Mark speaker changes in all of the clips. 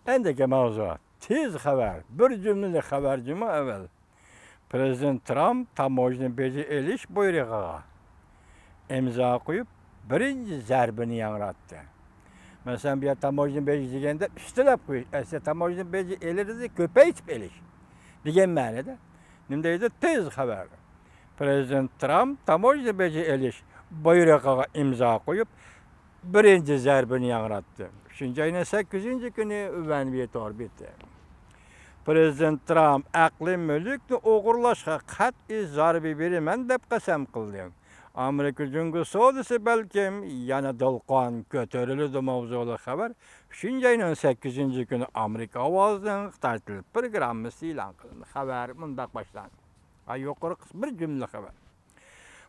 Speaker 1: Endeki mavzu. Tez haber. Bir cümleli habercimi evvel. Prezident Trump tamojni beji elish buyrug'iga imzo qo'yib, birinchi zarbini yangrattı. Mesela bir tamojni beji deganda ustilab qo'yish, esa tamojni beji elirdi ko'paytib elish degan ma'noda. Nima deydi? Tez haber. Prezident Trump tamojni beji elish buyrug'iga imzo qo'yib, birinchi zarbini yangrattı. 3-ayning 8-kuni Uvanviye tor bitti. Prezident Trump aqli mulkni o'g'irlashga qat'iy zarba beraman deb qasam qildi. Amerika jungo savdosi balkim yana dolqon ko'tariladi mavzuli xabar 3-ayning 8-kuni Amerika ovozining Xitoy tili programmasi e'lon qilindi. Xabar mundaq boshlandi. Yuqori qismi bir jumla xabar.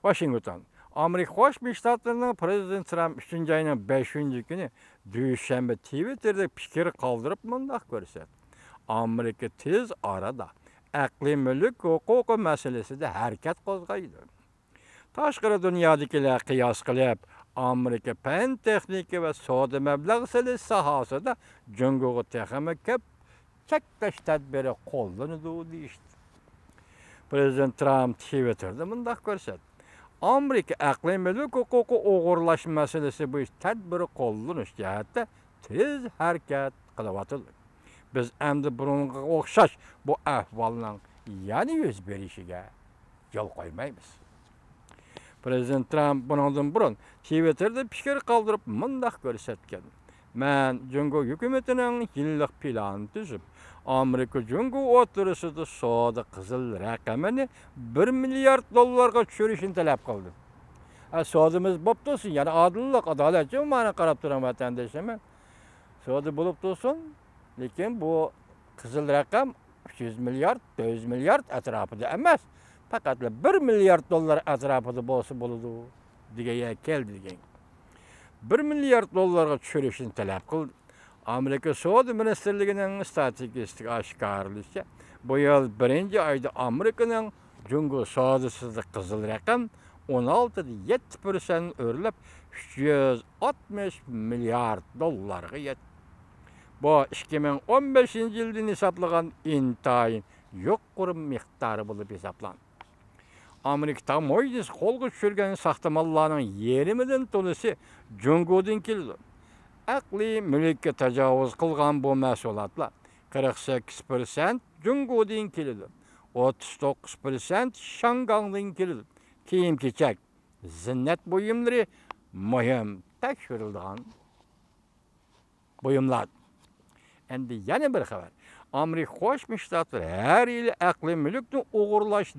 Speaker 1: Washington. Amerika Qo'shma Shtatlarining Prezident Trump 3-ayning 5-kuni dushanba Twitterda fikr qoldirib mundaq ko'rsatdi. Amerika tez arada aqli mulk huquqi masalasida harakat qo'zg'aydi. Tashqari dunyodagilar qiyos qilib, Amerika fan texnika va savdo mablag' sohasida jungoga texnika ko'p cheklash tadbiri qo'llanadi deyishdi. Prezident Trump Twitterda mundaq ko'rsatdi. Amerika aqli mulk huquqi o'g'irlash masalasi bo'yicha tadbir qo'llanish jihatda tez harakat qilyapti. Biz endi bunga o'xshash bu ahvolning yana yuz berishiga yo'l qo'ymaymiz. Prezident Trump bundan burun Twitterda fikr qoldirib mundaq ko'rsatgan. Men jungo hukumatining yillik planini tuzib, Amerika jungo o'tirisida savdo qizil raqamini 1 milliard dollarga tushirishni talab qildim. Savdomiz bo'lib tursin, yana odillik, adolatchi ma'ni qarab turaman vatandoshim. Savdo bo'lib tursin. Lekin bu qizil raqam 300 milliard, 400 milliard atrofida emas. Faqat 1 milliard dollar atrofida bo'lsa bo'ladi degan keldi degan. 1 milliard dollarga tushirishni talab qildi. Amerika Savdo ministrligining statistika oshkorlashicha, bu yil 1-oyda Amerikaning jungo savdosida qizil raqam 16.7% o'rlab 360 milliard dollarga yetdi. Bu 2015-yilda hisoblagan intayin yuqori miqdori bo'lib hisoblanadi. Amerika tamoyilisi qo'lga tushirgan saxta mallarning yarmidan to'lisi jungodan keldi. Aqli mulkka tajovuz qilgan bu mahsulotlar 48% jungodan keldi. 39% Shangangdan keldi. Kiyim-kechak, zinnat buyumlari muhim tekshirilgan buyumlar. Endi yana bir xabar. Amerika Qo'shma Shtatlari har yili aqli mulkni o'g'irlash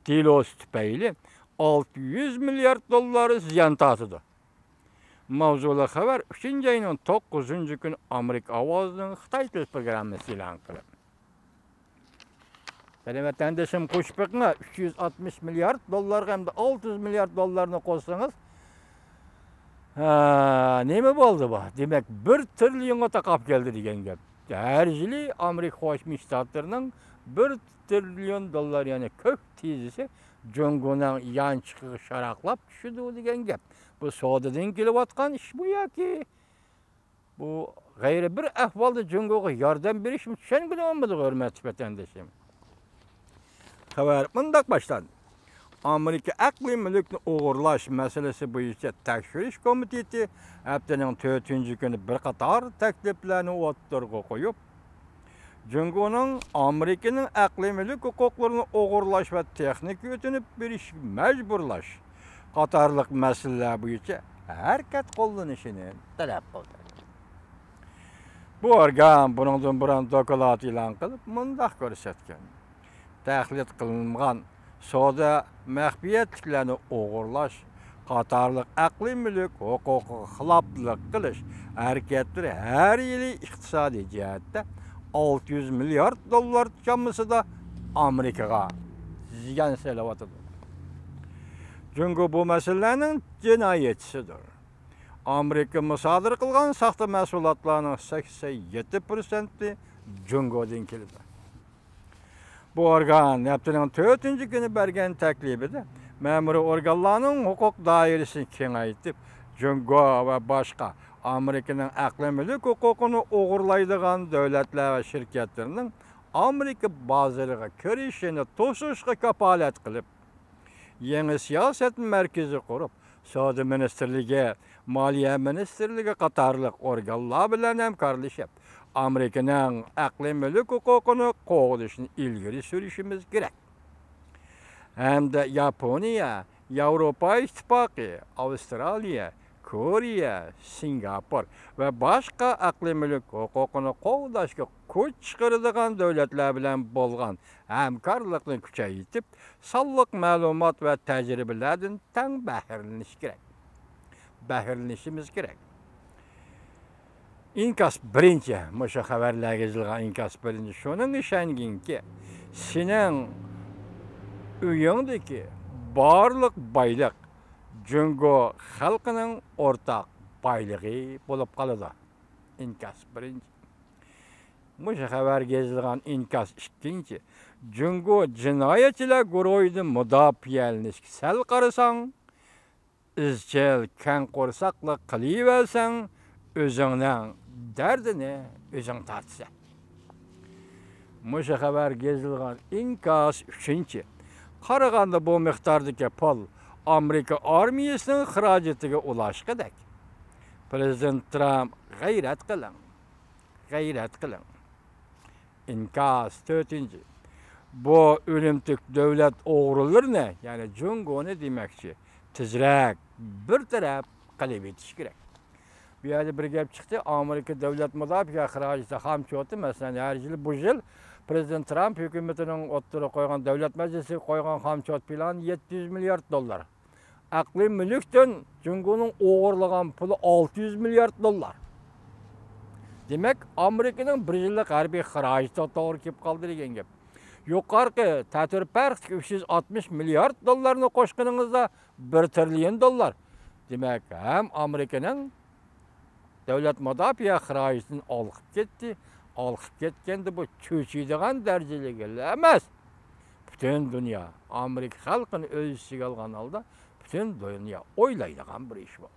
Speaker 1: delosi tufayli 600 milliard dollar ziyon tortdi. Mavzuli xabar 3-ayning 9-kuni Amerika ovozining Xitoy tili programmasi e'lon qildi. Vatandoshim qo'shpiqni 360 milliard dollarga hamda 600 milliard dollarni qo'shsangiz, nima bo'ldi bu? Demak, 1 trillion taqab keldi degan gap. Har yili Amerika Qo'shma Shtatlarining 1 trillion dollar, ya'ni ko'k tezisi jungoning yanchiqiga sharaqlab tushdi degan gap. Bu savdodan kelayotgan ish bu yoki bu g'ayri bir ahvolda jungoga yordam berish tushunganmidi, hurmatli vatandoshim? Xabar mundaq boshlandi. Amerika aqli mulkni o'g'irlash masalasi bo'yicha tekshirish komiteti haftaning 4-kuni bir qator takliflarni o'tirg'a qo'yib, jungoning Amerikaning aqli mulk huquqlarini o'g'irlash va texnika o'tinib berish majburlash qatorliq masalalar bo'yicha harakat qo'llanishini talab qildi. Bu organ bundan burun doklad e'lon qilib, mundaq ko'rsatgan. Tahlil qilingan savdo maxfiyatliklarini o'g'irlash, qatorliq aqli mulk huquqiga xiloflik qilish harakatlari har yili iqtisodiy jihatda 600 milliard dollar chamasida Amerikaga ziyon solyapti. Jungo bu masalaning jinoyatchisidir. Amerika musodir qilgan saxta mahsulotlarning 87% jungodan keladi. Bu organ haftaning 4-kuni bergan taklifida ma'muriy organlarning huquq doirasini kengaytirib, jungo va boshqa Amerika'nın aqli mülk hukukunu oğurlaydigan devletler ve şirketlerinin Amerika bazarıga kirişini to'sishga kapolat qilib, yangi siyoset merkezi qurib, Savdo ministrligi, Moliya ministrligi qatorliq organlar bilan hamkorlashib, Amerikaning aqli mülk hukukunu qo'g'dishni ilgari surishimiz kerak. Hamda Yaponiya, Yevropa İttifaqı, Avustraliya, Koreya, Singapur ve başka aqli mülk hukukunu qo'g'dashga kuch chiqaradigan davlatlar bilan bo'lgan hamkorlikni kuchaytirib, sonliq ma'lumot va tajribalardan tang bahrilanishimiz kerak. İnkas birinchi, mushu xabarlarga yozilgan inkas birinchi shuning ishonginki, sening uyingdagi barliq boylik Jungo xalqining o'rtaq boyligi bo'lib qoladi. İnkas birinchi. Mushu xabarga yozilgan inkas ikkinchi. Jungo jinoyatchilar guruhidan mudofaalanishga sal qarasang, izchil kang qo'rsaqlik qilaversang, o'zingning dardini o'zing tortsan. Mushu xabarga yozilgan inkas uchinchi. Qaraganda bu miqdordagi pul Amerika armiyasining xarajatiga ulashqidek. Prezident Trump g'ayrat qiling. İnkas 4. Bu o'limtik davlat o'g'rilarini, ya'ni Jungoni demakchi, tezroq bir taraf qilib etish kerak. Bu yerda bir gap chiqdi, Amerika davlat mudofaa xarajati hamchoti, masalan, har yil bu yil Prezident Trump hukumatining o'ttirib qo'ygan davlat majlisi qo'ygan hamchot plani $700 milliard. Aqli mülkdan Jungoning o'g'irlagan puli $600 milliard. Demak, Amerikaning bir yillik harbiy xarajati to'g'ri kelib qoldi degan gap. Yuqorqi ta'tirparq $360 milliard ni qo'shganingizda $1 trillion. Demak, ham Amerikaning davlat mudofaa xarajatini olib ketdi. Olib ketganda bu cho'chiydigan darajaga emas. Butun dunyo Amerika xalqini o'z ichiga olgan holda butun dunyo o'ylaydigan bir ish bu.